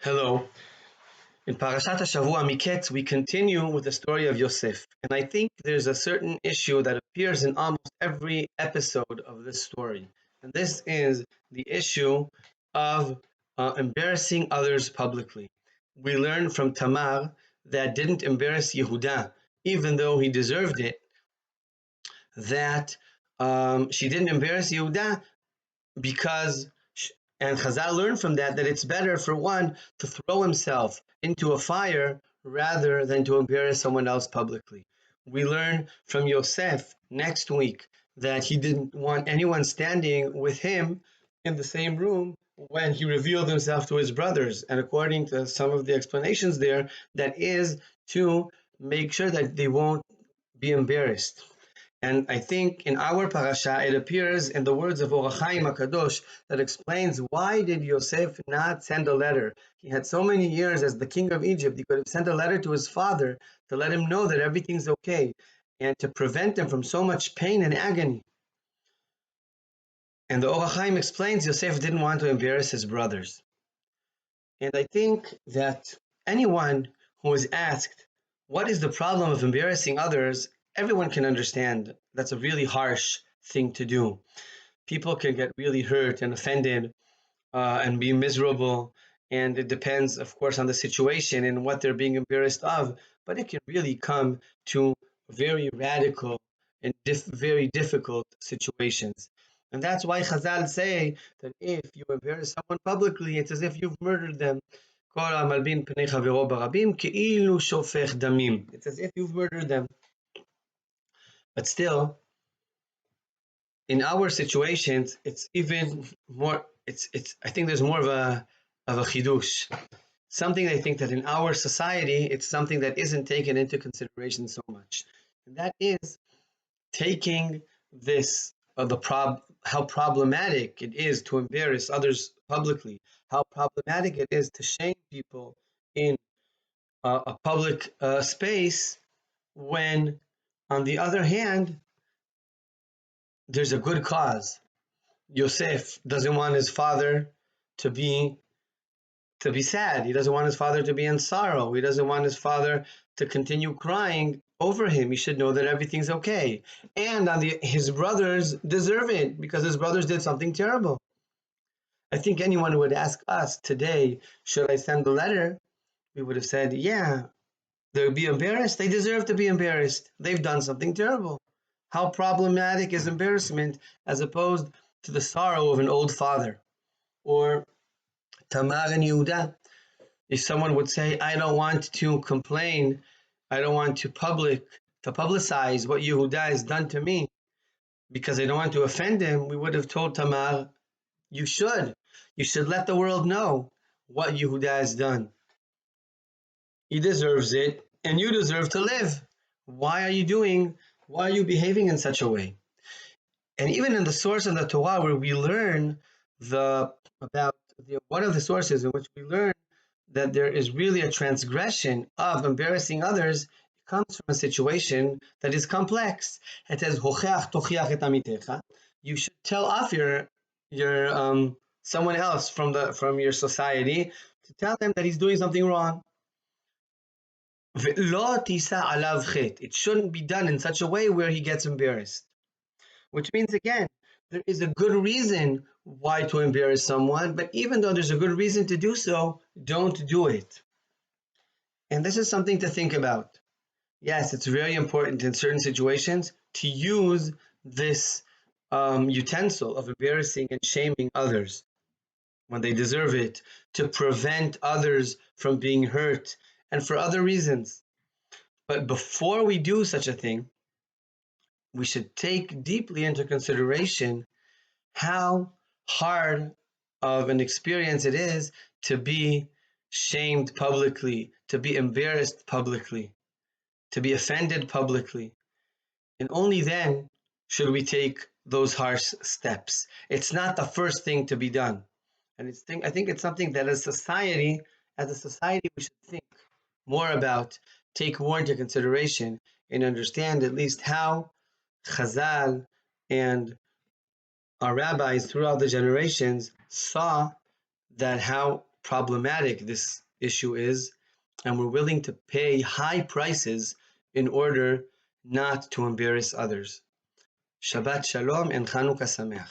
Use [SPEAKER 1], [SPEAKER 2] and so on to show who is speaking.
[SPEAKER 1] Hello. In Parashat Miketz, we continue with the story of Yosef. And I think there's a certain issue that appears in almost every episode of this story. And this is the issue of embarrassing others publicly. We learn from Tamar that didn't embarrass Yehuda, even though he deserved it, that she didn't embarrass Yehuda because and Chazal learned from that it's better for one to throw himself into a fire rather than to embarrass someone else publicly. We learn from Yosef next week that he didn't want anyone standing with him in the same room when he revealed himself to his brothers. And according to some of the explanations there, that is to make sure that they won't be embarrassed. And I think in our parasha, it appears in the words of Or HaChaim HaKadosh that explains why did Yosef not send a letter. He had so many years as the king of Egypt, he could have sent a letter to his father to let him know that everything's okay and to prevent him from so much pain and agony. And the Or HaChaim explains Yosef didn't want to embarrass his brothers. And I think that anyone who is asked, what is the problem of embarrassing others? Everyone can understand that's a really harsh thing to do. People can get really hurt and offended and be miserable. And it depends, of course, on the situation and what they're being embarrassed of. But it can really come to very radical and very difficult situations. And that's why Chazal say that if you embarrass someone publicly, it's as if you've murdered them. It's as if you've murdered them. But still, in our situations, it's even more. It's. I think there's more of a chidush. Something I think that in our society, it's something that isn't taken into consideration so much, and that is taking this how problematic it is to embarrass others publicly, how problematic it is to shame people in a public space, when on the other hand there's a good cause. Yosef doesn't want his father to be sad. He doesn't want his father to be in sorrow. He doesn't want his father to continue crying over him. He should know that everything's okay. And his brothers deserve it because his brothers did something terrible. I think anyone who would ask us today, should I send the letter? We would have said, yeah, they would be embarrassed. They deserve to be embarrassed. They've done something terrible. How problematic is embarrassment as opposed to the sorrow of an old father? Or Tamar and Yehuda. If someone would say, I don't want to complain, I don't want to publicize what Yehuda has done to me because I don't want to offend him, we would have told Tamar, you should. You should let the world know what Yehuda has done. He deserves it, and you deserve to live. Why are you behaving in such a way? And even in the source of the Torah, where we learn one of the sources in which we learn that there is really a transgression of embarrassing others, it comes from a situation that is complex. It says, "Hocheach tochiach et amitecha." You should tell off your someone else from your society to tell them that he's doing something wrong. Ve'lo tisa alav chet. It shouldn't be done in such a way where he gets embarrassed. Which means, again, there is a good reason why to embarrass someone, but even though there's a good reason to do so, don't do it. And this is something to think about. Yes, it's very important in certain situations to use this utensil of embarrassing and shaming others when they deserve it, to prevent others from being hurt, and for other reasons. But before we do such a thing, we should take deeply into consideration how hard of an experience it is to be shamed publicly, to be embarrassed publicly, to be offended publicly. And only then should we take those harsh steps. It's not the first thing to be done. And I think it's something that as a society, we should think more about, take more into consideration, and understand at least how Chazal and our rabbis throughout the generations saw that how problematic this issue is, and we're willing to pay high prices in order not to embarrass others. Shabbat Shalom and Chanukah Sameach.